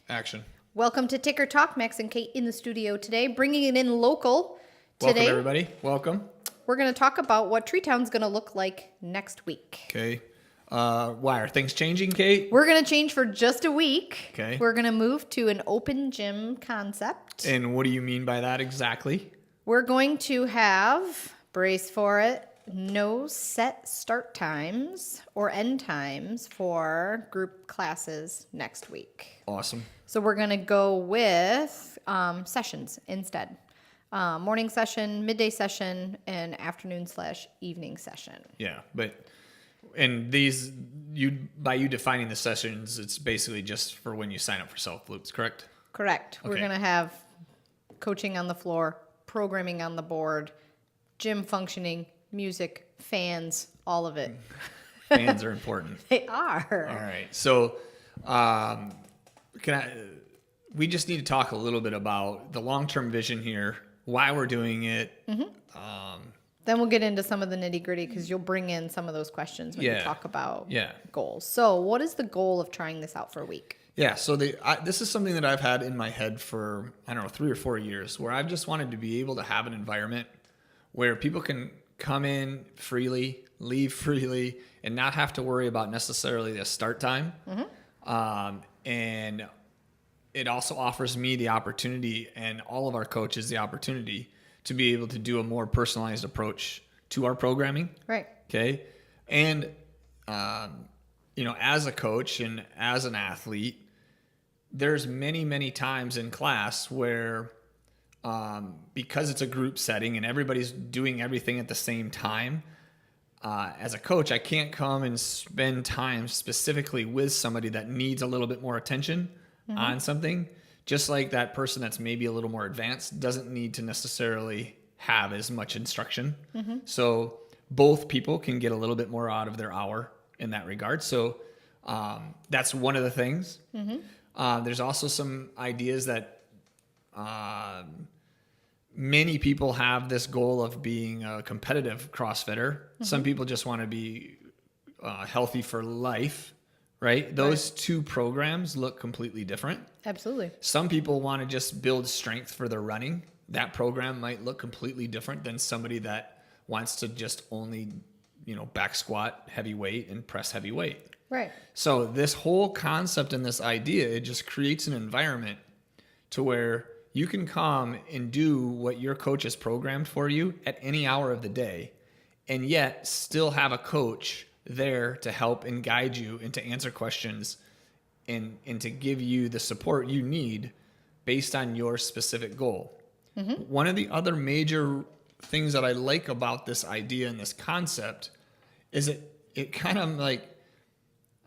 Action. Welcome to Ticker Talk. Max and Kate in the studio today, bringing it in local. Welcome, Today, everybody. Welcome. we're going to talk about what TreeTown's going to look like next week. Okay. Why are things changing, Kate? We're going to change for just a week. Okay. We're going to move to an open gym concept. And what do you mean by that exactly? We're going to have, brace for it, no set start times or end times for group classes next week. Awesome. So we're going to go with sessions instead. Morning session, midday session, and afternoon/evening session. Yeah, and these, by you defining the sessions, it's basically just for when you sign up for Self Loops, correct? Correct. Okay. We're going to have coaching on the floor, programming on the board, gym functioning, music, fans, all of it. Fans are important. They are. All right. So, we just need to talk a little bit about the long-term vision here, why we're doing it. Mm-hmm. Then we'll get into some of the nitty-gritty because you'll bring in some of those questions when you talk about goals. So what is the goal of trying this out for a week? Yeah, so this is something that I've had in my head for, 3 or 4 years, where I've just wanted to be able to have an environment where people can come in freely, leave freely, and not have to worry about necessarily the start time. Mm-hmm. And it also offers me the opportunity, and all of our coaches the opportunity, to be able to do a more personalized approach to our programming. Right. Okay. And, as a coach and as an athlete, there's many, many times in class where, because it's a group setting and everybody's doing everything at the same time, as a coach, I can't come and spend time specifically with somebody that needs a little bit more attention on something. Just like that person that's maybe a little more advanced doesn't need to necessarily have as much instruction. Mm-hmm. So both people can get a little bit more out of their hour in that regard. So that's one of the things. Mm-hmm. There's also some ideas that many people have this goal of being a competitive CrossFitter. Mm-hmm. Some people just want to be healthy for life. Right? Those two programs look completely different. Absolutely. Some people want to just build strength for their running. That program might look completely different than somebody that wants to just only, back squat heavy weight and press heavy weight. Right. So this whole concept and this idea, it just creates an environment to where you can come and do what your coach has programmed for you at any hour of the day, and yet still have a coach there to help and guide you and to answer questions and to give you the support you need based on your specific goal. Mm-hmm. One of the other major things that I like about this idea and this concept is it kind of like,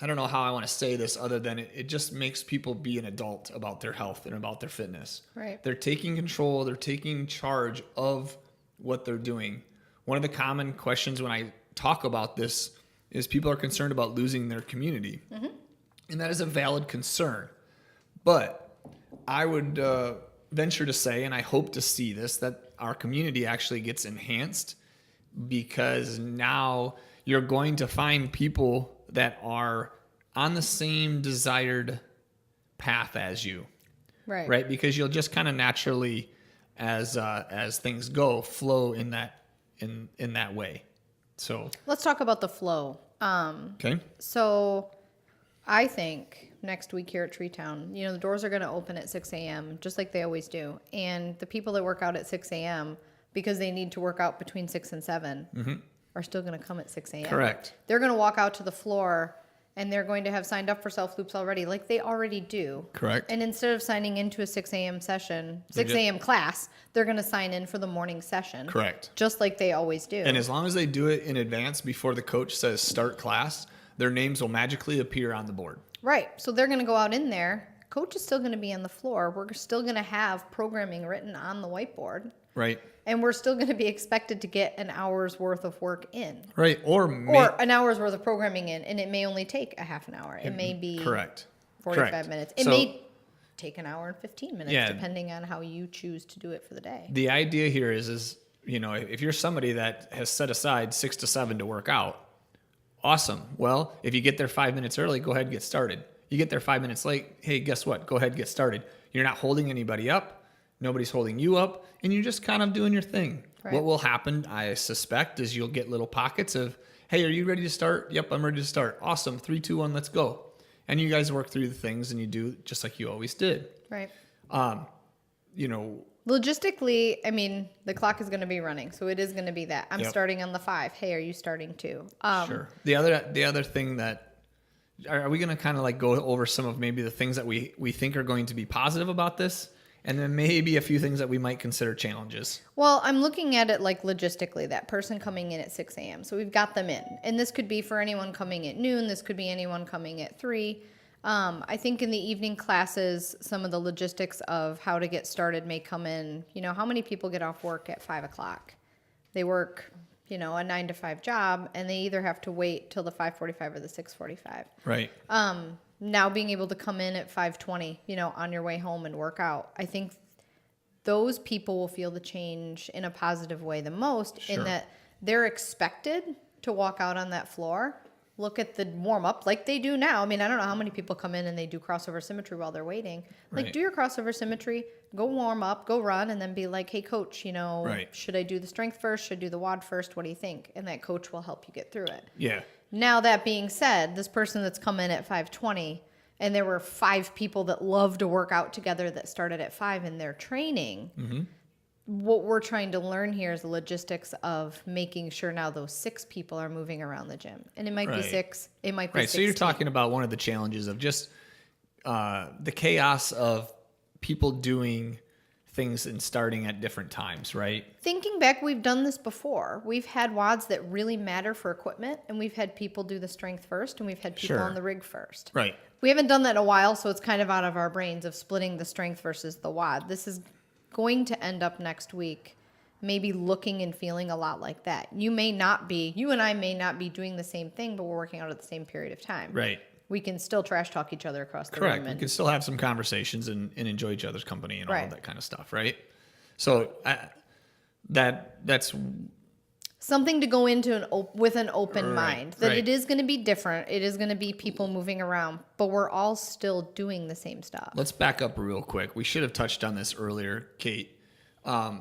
I don't know how I want to say this other than it just makes people be an adult about their health and about their fitness. Right. They're taking control, they're taking charge of what they're doing. One of the common questions when I talk about this is people are concerned about losing their community. Mm-hmm. And that is a valid concern. But I would venture to say, and I hope to see this, that our community actually gets enhanced, because now you're going to find people that are on the same desired path as you. Right. Right? Because you'll just kind of naturally, as things go, flow in that way. So let's talk about the flow. Okay. So I think next week here at TreeTown, the doors are going to open at 6 a.m. just like they always do. And the people that work out at 6 a.m. because they need to work out between 6 and 7 mm-hmm. are still going to come at 6 a.m. Correct. They're going to walk out to the floor and they're going to have signed up for Self Loops already, like they already do. Correct. And instead of signing into a 6 a.m. session, 6 a.m. class, they're going to sign in for the morning session. Correct. Just like they always do. And as long as they do it in advance before the coach says start class, their names will magically appear on the board. Right. So they're going to go out in there. Coach is still going to be on the floor. We're still going to have programming written on the whiteboard. Right. And we're still going to be expected to get an hour's worth of work in. Right. Or an hour's worth of programming in. And it may only take a half an hour. It may be 45 minutes. It may take an hour and 15 minutes, depending on how you choose to do it for the day. The idea here is if you're somebody that has set aside 6 to 7 to work out, awesome. Well, if you get there 5 minutes early, go ahead and get started. You get there 5 minutes late. Hey, guess what? Go ahead, get started. You're not holding anybody up. Nobody's holding you up, and you're just kind of doing your thing. Right. What will happen, I suspect, is you'll get little pockets of, hey, are you ready to start? Yep, I'm ready to start. Awesome. 3, 2, 1, let's go. And you guys work through the things, and you do just like you always did. Right. You know, Logistically, I mean, the clock is going to be running, so it is going to be that. I'm Yep. starting on the 5. Hey, are you starting too? sure. The other thing that, are we going to kind of like go over some of maybe the things that we think are going to be positive about this? And then maybe a few things that we might consider challenges. Well, I'm looking at it like logistically, that person coming in at 6 a.m. So we've got them in. And this could be for anyone coming at noon. This could be anyone coming at 3. I think in the evening classes, some of the logistics of how to get started may come in. You know, how many people get off work at 5 o'clock? They work, a 9 to 5 job, and they either have to wait till the 5:45 or the 6:45. Right. Now being able to come in at 5:20, on your way home and work out, I think those people will feel the change in a positive way the most, Sure. in that they're expected to walk out on that floor, look at the warm up like they do now. I mean, I don't know how many people come in and they do crossover symmetry while they're waiting. Like, Right. do your crossover symmetry, go warm up, go run, and then be like, hey, coach, Right. should I do the strength first? Should I do the WOD first? What do you think? And that coach will help you get through it. Yeah. Now, that being said, this person that's come in at 5:20, and there were 5 people that love to work out together that started at 5 in their training. Mm-hmm. What we're trying to learn here is the logistics of making sure now those 6 people are moving around the gym. And it might be Right. 6, it might be Right. 16. So you're talking about one of the challenges of just the chaos of people doing things and starting at different times, right? Thinking back, we've done this before. We've had WODs that really matter for equipment, and we've had people do the strength first, and we've had people Sure. on the rig first. Right. We haven't done that in a while, so it's kind of out of our brains of splitting the strength versus the WOD. This is going to end up next week maybe looking and feeling a lot like that. You and I may not be doing the same thing, but we're working out at the same period of time. Right. We can still trash talk each other across the Correct. room. We And can still have some conversations and enjoy each other's company and all Right. of that kind of stuff, right? So that's something to go into with an open Right, mind, that right. it is going to be different. It is going to be people moving around, but we're all still doing the same stuff. Let's back up real quick. We should have touched on this earlier, Kate.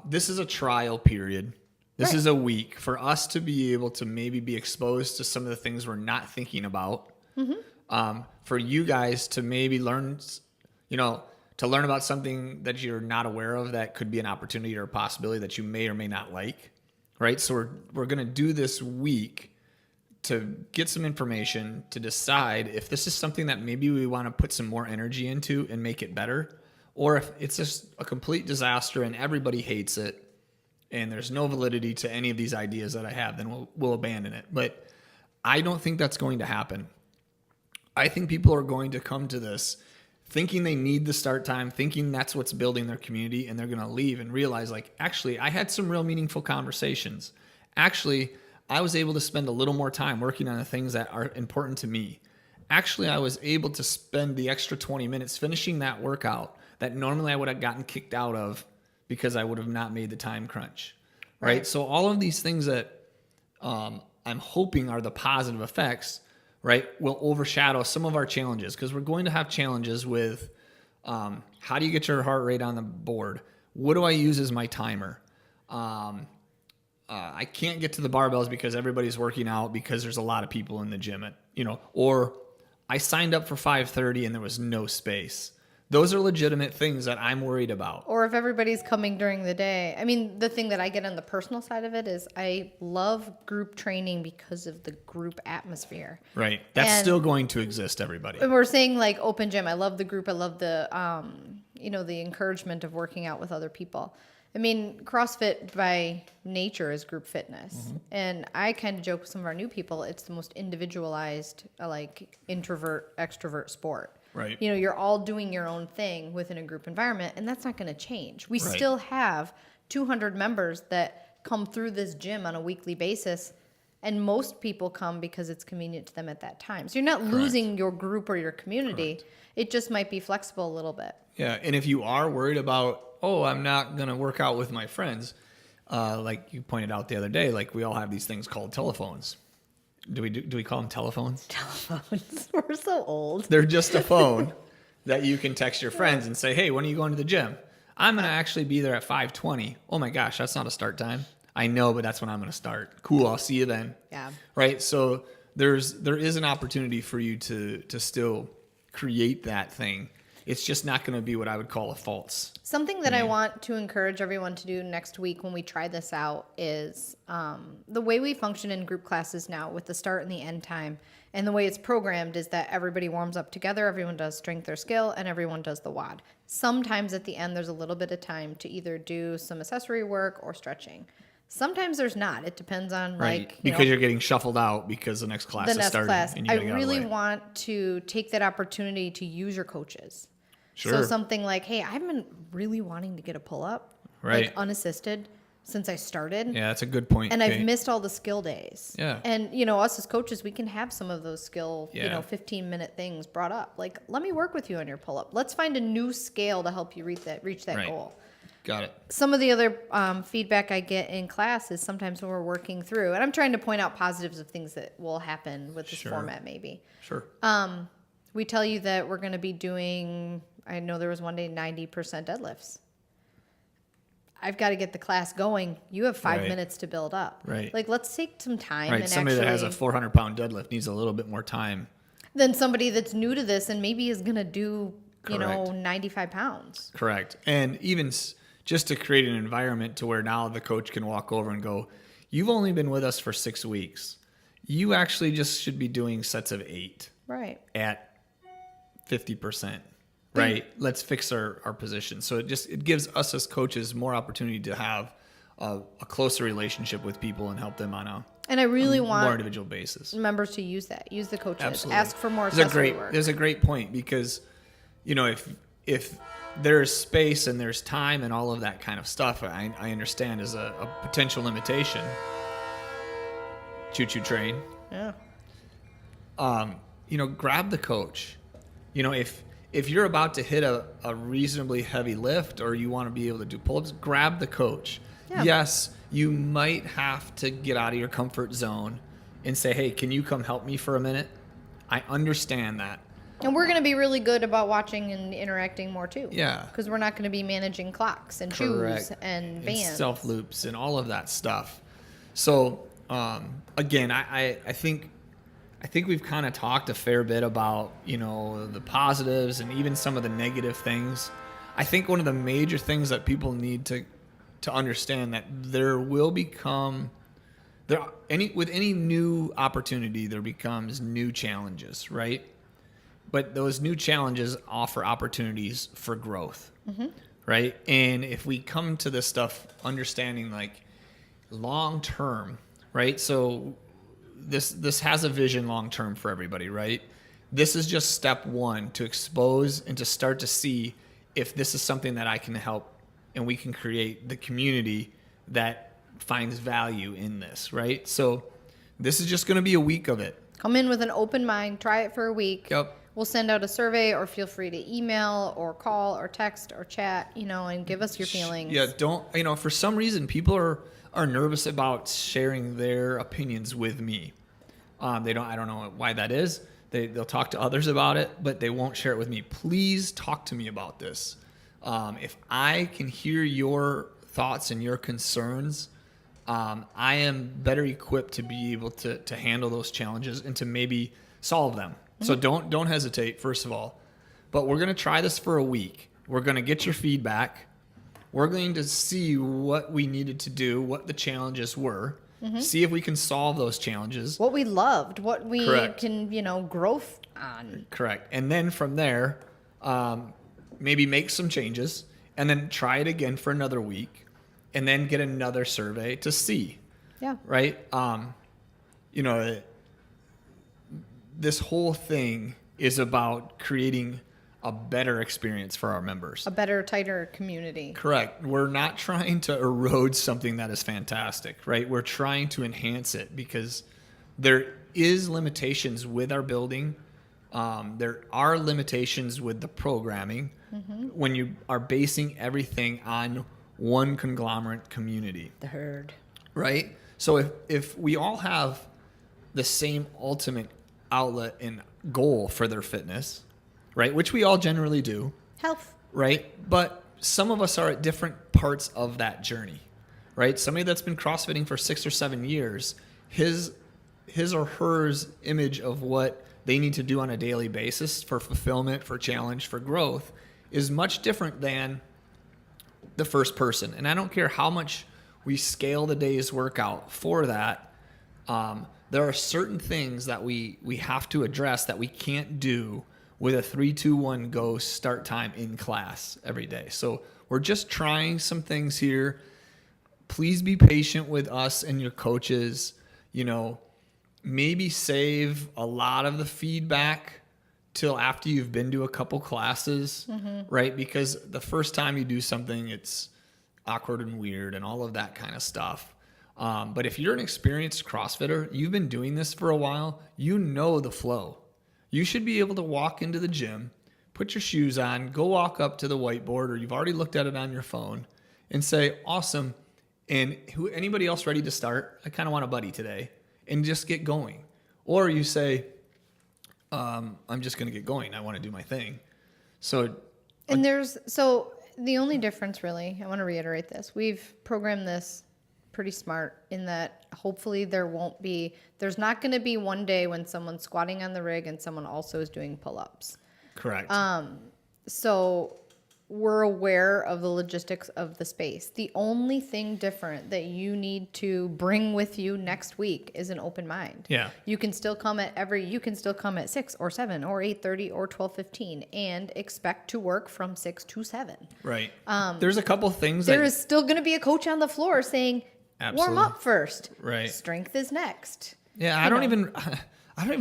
This is a trial period. This Right. is a week for us to be able to maybe be exposed to some of the things we're not thinking about. For you guys to maybe learn, to learn about something that you're not aware of that could be an opportunity or a possibility that you may or may not like, right? So we're going to do this week to get some information to decide if this is something that maybe we want to put some more energy into and make it better, or if it's just a complete disaster and everybody hates it and there's no validity to any of these ideas that I have, then we'll abandon it. But I don't think that's going to happen. I think people are going to come to this thinking they need the start time, thinking that's what's building their community, and they're going to leave and realize, like, actually, I had some real meaningful conversations. Actually, I was able to spend a little more time working on the things that are important to me. Actually, I was able to spend the extra 20 minutes finishing that workout that normally I would have gotten kicked out of because I would have not made the time crunch, right? So all of these things that I'm hoping are the positive effects, right, will overshadow some of our challenges, because we're going to have challenges with how do you get your heart rate on the board? What do I use as my timer? I can't get to the barbells because everybody's working out because there's a lot of people in the gym, or I signed up for 5:30 and there was no space. Those are legitimate things that I'm worried about. Or if everybody's coming during the day. I mean, the thing that I get on the personal side of it is I love group training because of the group atmosphere. Right. That's And- still going to exist, everybody. And we're saying like open gym. I love the group. I love the, the encouragement of working out with other people. I mean, CrossFit by nature is group fitness. Mm-hmm. And I kind of joke with some of our new people, it's the most individualized, like introvert, extrovert sport. Right. You're all doing your own thing within a group environment, and that's not going to change. We Right. still have 200 members that come through this gym on a weekly basis, and most people come because it's convenient to them at that time. So you're not losing your group or your community. It just might be flexible a little bit. Yeah, and if you are worried about, I'm not going to work out with my friends, like you pointed out the other day, like we all have these things called telephones. Do we call them telephones? Telephones. We're so old. They're just a phone that you can text your friends and say, hey, when are you going to the gym? I'm going to actually be there at 5:20. Oh my gosh, that's not a start time. I know, but that's when I'm going to start. Cool, I'll see you then. Yeah. Right? So there is an opportunity for you to still create that thing. It's just not going to be what I would call a false. Something that I want to encourage everyone to do next week when we try this out is the way we function in group classes now with the start and the end time. And the way it's programmed is that everybody warms up together, everyone does strength or skill, and everyone does the WOD. Sometimes at the end, there's a little bit of time to either do some accessory work or stretching. Sometimes there's not. It depends on because you're getting shuffled out because the next class is starting. And I really want to take that opportunity to use your coaches. Sure. So something like, hey, I've been really wanting to get a pull-up, like unassisted, since I started. Yeah, that's a good point. And I've missed all the skill days. Yeah. And, us as coaches, we can have some of those skill, 15-minute things brought up. Like, let me work with you on your pull-up. Let's find a new scale to help you reach that goal. Got it. Some of the other feedback I get in class is sometimes when we're working through, and I'm trying to point out positives of things that will happen with this format maybe. Sure. We tell you that we're going to be doing, I know there was one day 90% deadlifts. I've got to get the class going. You have 5 minutes to build up. Right. Like, let's take some time. Right. And Somebody that has a 400-pound deadlift needs a little bit more time than somebody that's new to this and maybe is going to do, 95 pounds. Correct. And even just to create an environment to where now the coach can walk over and go, you've only been with us for 6 weeks. You actually just should be doing sets of 8. Right. At 50%. Right. Let's fix our position. So it gives us as coaches more opportunity to have a closer relationship with people and help them on a more individual basis. Members to use that. Use the coaches. Absolutely. Ask for more accessory work. There's a great point because, if there's space and there's time and all of that kind of stuff, I understand as a potential limitation. Choo-choo train. Yeah. Grab the coach. If you're about to hit a reasonably heavy lift or you want to be able to do pull-ups, grab the coach. Yeah. Yes, you might have to get out of your comfort zone and say, hey, can you come help me for a minute? I understand that. And we're going to be really good about watching and interacting more too. Yeah. Because we're not going to be managing clocks and shoes and bands. And self loops and all of that stuff. So, again, I think we've kind of talked a fair bit about, the positives and even some of the negative things. I think one of the major things that people need to understand that there will become with any new opportunity, there becomes new challenges, right? But those new challenges offer opportunities for growth, right? And if we come to this stuff understanding like long term, right? So this has a vision long term for everybody, right? This is just step one to expose and to start to see if this is something that I can help and we can create the community that finds value in this, right? So this is just going to be a week of it. Come in with an open mind, try it for a week. Yep. We'll send out a survey or feel free to email or call or text or chat, and give us your feelings. Yeah, for some reason people are nervous about sharing their opinions with me. I don't know why that is. They'll talk to others about it, but they won't share it with me. Please talk to me about this. If I can hear your thoughts and your concerns, I am better equipped to be able to handle those challenges and to maybe solve them. So don't hesitate, first of all. But we're going to try this for a week. We're going to get your feedback. We're going to see what we needed to do, what the challenges were, see if we can solve those challenges. What we loved, what we can, grow on. Correct. And then from there, maybe make some changes and then try it again for another week and then get another survey to see. Yeah. Right? This whole thing is about creating a better experience for our members. A better, tighter community. Correct. We're not trying to erode something that is fantastic, right? We're trying to enhance it because there is limitations with our building. There are limitations with the programming when you are basing everything on one conglomerate community. The herd. Right? So if we all have the same ultimate outlet and goal for their fitness, right? Which we all generally do, Health. right? But some of us are at different parts of that journey, right? Somebody that's been CrossFitting for 6 or 7 years, his or hers image of what they need to do on a daily basis for fulfillment, for challenge, for growth is much different than the first person. And I don't care how much we scale the day's workout for that. There are certain things that we have to address that we can't do with a 3-2-1 go start time in class every day. So we're just trying some things here. Please be patient with us and your coaches. You know, maybe save a lot of the feedback till after you've been to a couple classes, right? Because the first time you do something, it's awkward and weird and all of that kind of stuff. But if you're an experienced CrossFitter, you've been doing this for a while, you know the flow. You should be able to walk into the gym, put your shoes on, go walk up to the whiteboard, or you've already looked at it on your phone and say, awesome. And anybody else ready to start? I kind of want a buddy today, and just get going. Or you say, I'm just going to get going. I want to do my thing. So the only difference really, I want to reiterate this. We've programmed this pretty smart in that hopefully there's not going to be one day when someone's squatting on the rig and someone also is doing pull-ups. correct. So we're aware of the logistics of the space. The only thing different that you need to bring with you next week is an open mind. Yeah. You can still come at 6 or 7 or 8:30 or 12:15 and expect to work from 6 to 7. Right. There's a couple things There is still going to be a coach on the floor saying, Absolutely. warm up first. Right. Strength is next. Yeah, I don't even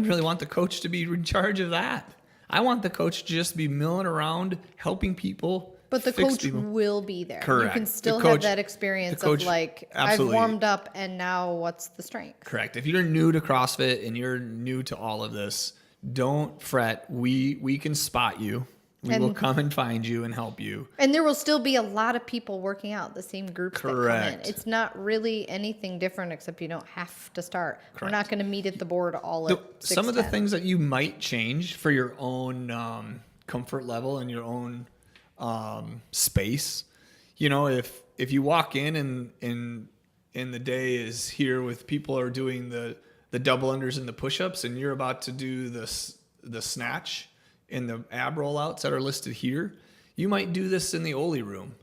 really want the coach to be in charge of that. I want the coach to just be milling around, helping people. But the fix coach people. will be there. Correct. You can still The coach- have that experience the coach- of like, absolutely. I've warmed up and now what's the strength? Correct. If you're new to CrossFit and you're new to all of this, don't fret. We can spot you. We will come and find you and help you. And there will still be a lot of people working out, the same groups that come in. Correct. It's not really anything different except you don't have to start. We're Correct. not going to meet at the board all at 6:10. Some of the things that you might change for your own comfort level and your own space. You know, if you walk in and the day is here with people are doing the double unders and the push-ups and you're about to do the snatch and the ab rollouts that are listed here, you might do this in the Oli room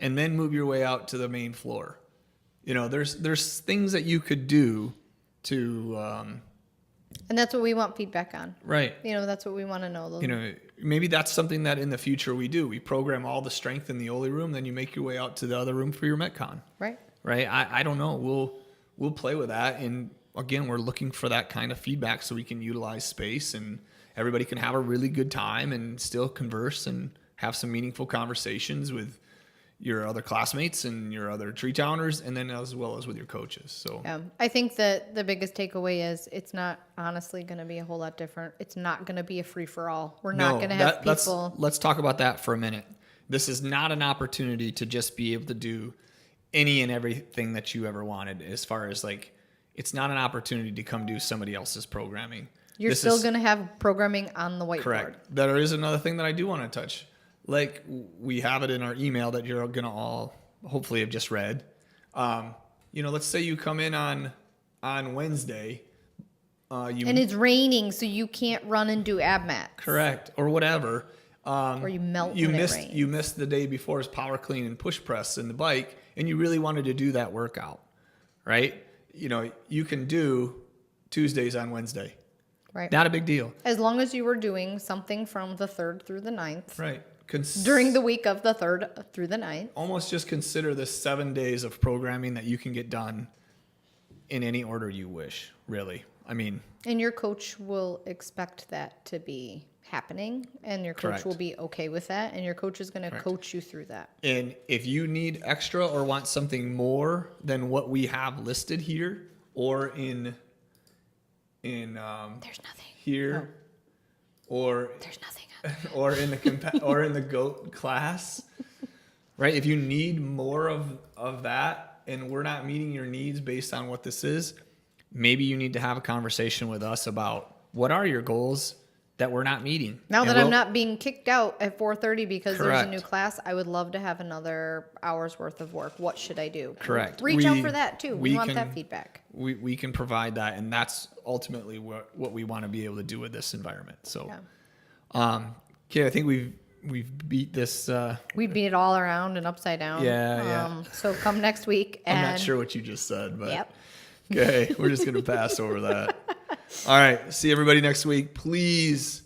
and then move your way out to the main floor. You know, there's things that you could do to and that's what we want feedback on. right. You know, that's what we want to know. You know, maybe that's something that in the future we do. We program all the strength in the Oli room, then you make your way out to the other room for your Metcon. Right. Right? I don't know. We'll play with that. And again, we're looking for that kind of feedback so we can utilize space and everybody can have a really good time and still converse and have some meaningful conversations with your other classmates and your other TreeTowners, and then as well as with your coaches. So Yeah. I think that the biggest takeaway is it's not honestly going to be a whole lot different. It's not going to be a free for all. We're not going to have people. Let's talk about that for a minute. This is not an opportunity to just be able to do any and everything that you ever wanted. As far as like, it's not an opportunity to come do somebody else's programming. You're still going to have programming on the whiteboard. Correct. There is another thing that I do want to touch. Like we have it in our email that you're going to all hopefully have just read. You know, let's say you come in on Wednesday. And it's raining, so you can't run and do ab mats. Correct. Or whatever. Or you melt when it rains. You missed the day before's power clean and push press in the bike, and you really wanted to do that workout, right? You know, you can do Tuesdays on Wednesday. Right. Not a big deal. As long as you were doing something from the 3rd through the 9th. Right. During the week of the 3rd through the 9th. Almost just consider this 7 days of programming that you can get done in any order you wish, really. I mean. And your coach will expect that to be happening, and your coach Correct. will be okay with that, and your coach is going to coach you through that. And if you need extra or want something more than what we have listed here or in There's nothing. here or There's nothing. or in the GOAT class, right? If you need more of that and we're not meeting your needs based on what this is, maybe you need to have a conversation with us about what are your goals that we're not meeting. Now And that I'm not being kicked out at 4:30 because there's a Correct. new class, I would love to have another hour's worth of work. What should I do? Correct. Reach out for that too. We want can- that feedback. We can provide that, and that's ultimately what we want to be able to do with this environment. So, okay, I think we've beat this. We beat it all around and upside down. Yeah. So come next week. And I'm not sure what you just said, but Yep. okay, we're just gonna pass over that. All right, see everybody next week. Please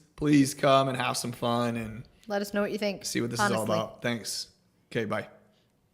come and have some fun and Let us know what you think. see what this is all about. Thanks. Okay, bye.